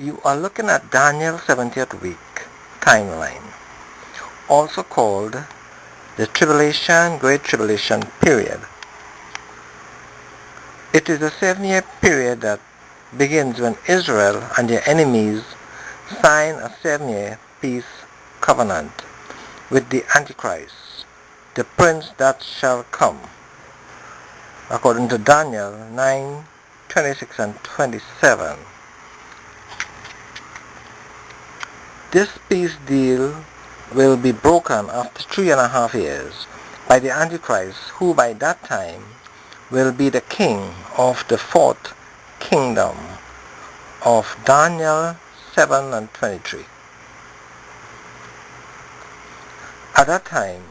You are looking at Daniel's 70th week timeline, also called the Great Tribulation period. It is a 7-year period that begins when Israel and their enemies sign a 7-year peace covenant with the Antichrist, the prince that shall come, according to Daniel 9:26 and 27. This peace deal will be broken after 3.5 years by the Antichrist, who by that time will be the king of the fourth kingdom of Daniel 7 and 23. At that time,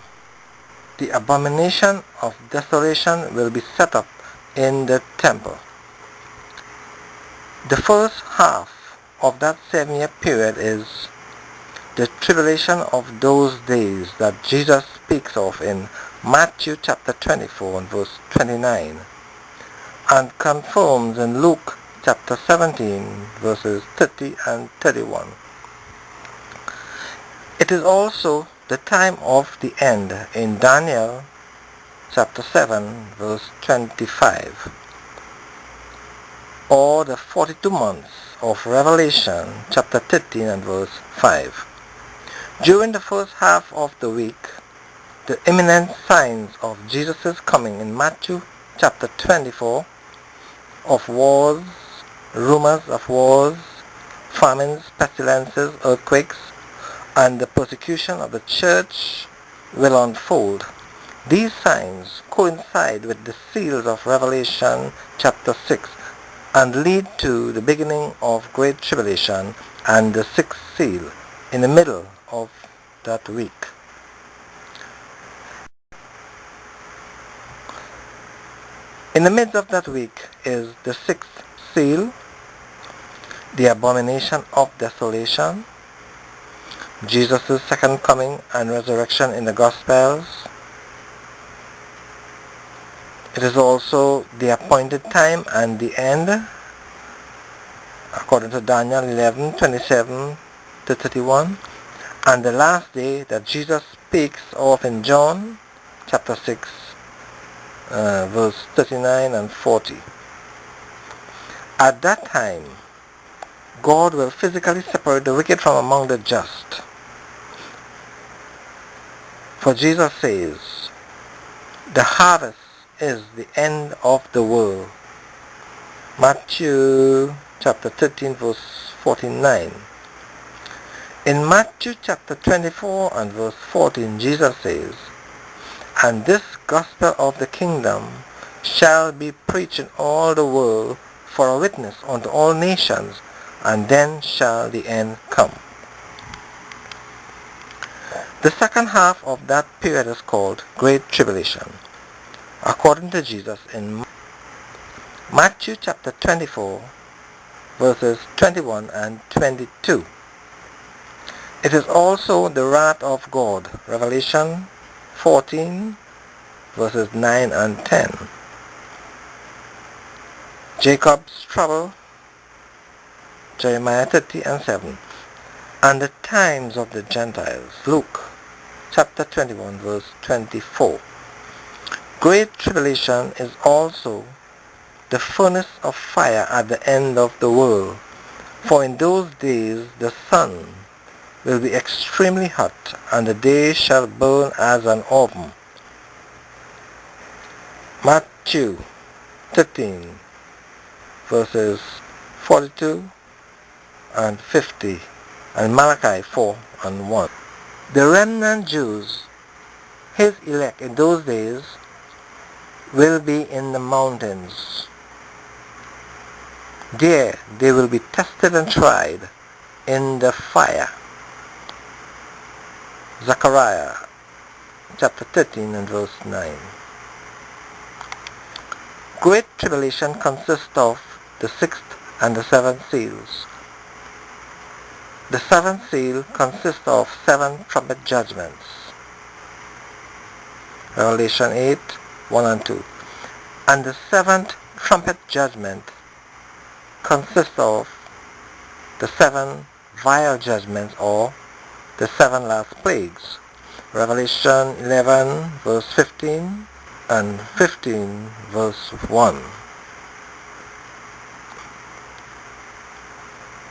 the abomination of desolation will be set up in the temple. The first half of that 7-year period is the tribulation of those days that Jesus speaks of in Matthew chapter 24 and verse 29 and confirms in Luke chapter 17 verses 30 and 31. It is also the time of the end in Daniel chapter 7 verse 25, or the 42 months of Revelation chapter 13 and verse 5. During the first half of the week, the imminent signs of Jesus' coming in Matthew chapter 24 of wars, rumors of wars, famines, pestilences, earthquakes, and the persecution of the church will unfold. These signs coincide with the seals of Revelation chapter 6 and lead to the beginning of Great Tribulation and the sixth seal in the middle of that week. In the midst of that week is the sixth seal, the abomination of desolation, Jesus' second coming and resurrection in the Gospels. It is also the appointed time and the end, according to Daniel 11:27 to 31, and the last day that Jesus speaks of in John chapter 6, verse 39 and 40. At that time, God will physically separate the wicked from among the just. For Jesus says, the harvest is the end of the world. Matthew chapter 13 verse 49. In Matthew chapter 24 and verse 14, Jesus says, and this gospel of the kingdom shall be preached in all the world for a witness unto all nations, and then shall the end come. The second half of that period is called Great Tribulation, according to Jesus in Matthew chapter 24, verses 21 and 22. It is also the wrath of God, Revelation 14, verses 9 and 10. Jacob's trouble, Jeremiah 30 and 7. And the times of the Gentiles, Luke chapter 21, verse 24. Great Tribulation is also the furnace of fire at the end of the world. For in those days the sun will be extremely hot, and the day shall burn as an oven. Matthew 13, verses 42 and 50, and Malachi 4 and 1. The remnant Jews, his elect in those days, will be in the mountains. There they will be tested and tried in the fire. Zechariah chapter 13 and verse 9. Great Tribulation consists of the sixth and the seventh seals. The seventh seal consists of 7 trumpet judgments. Revelation 8, 1 and 2. And the seventh trumpet judgment consists of the 7 vial judgments or the 7 last plagues. Revelation 11 verse 15 and 15 verse 1.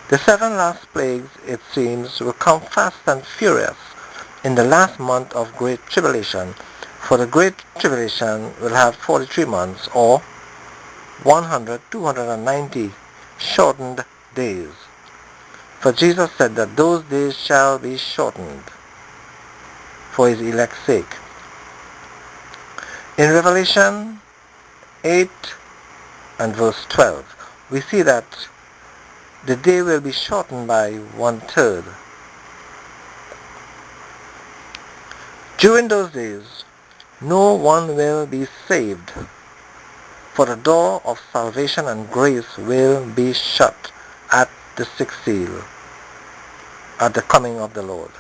The 7 last plagues, it seems, will come fast and furious in the last month of Great Tribulation, for the Great Tribulation will have 43 months or 290 shortened days. For Jesus said that those days shall be shortened for his elect's sake. In Revelation 8 and verse 12, we see that the day will be shortened by 1/3. During those days, no one will be saved, for the door of salvation and grace will be shut at the 6th seal, at the coming of the Lord.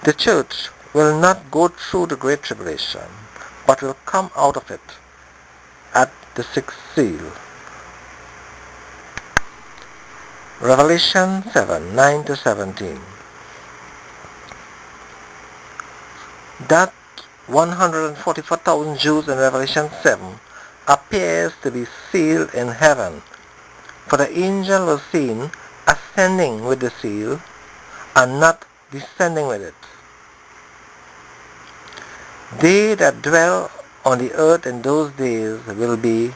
The church will not go through the Great Tribulation, but will come out of it at the 6th seal. Revelation 7, 9-17. That 144,000 Jews in Revelation 7 appears to be sealed in heaven, for the angel was seen ascending with the seal and not descending with it. They that dwell on the earth in those days will be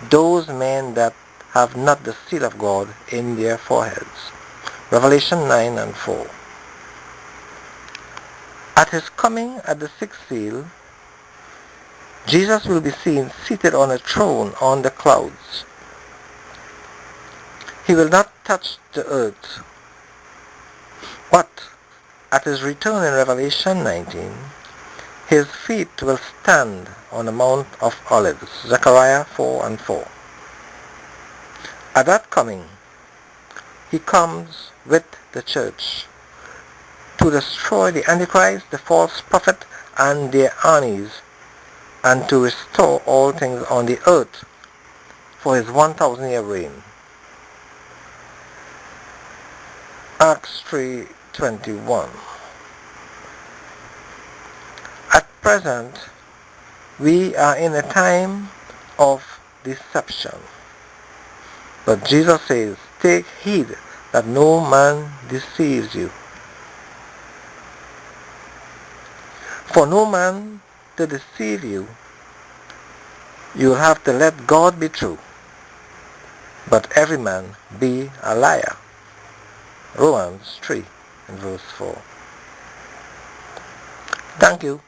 those men that have not the seal of God in their foreheads. Revelation 9 and 4. At his coming at the 6th seal, Jesus will be seen seated on a throne on the clouds. He will not touch the earth, but at his return in Revelation 19, his feet will stand on the Mount of Olives. Zechariah 4 and 4. At that coming, he comes with the church to destroy the Antichrist, the false prophet, and their armies, and to restore all things on the earth for his 1,000-year reign. Acts 3:21. At present, we are in a time of deception. But Jesus says, take heed that no man deceives you. For no man to deceive you, you will have to let God be true, but every man be a liar. Romans 3 and verse 4. Thank you.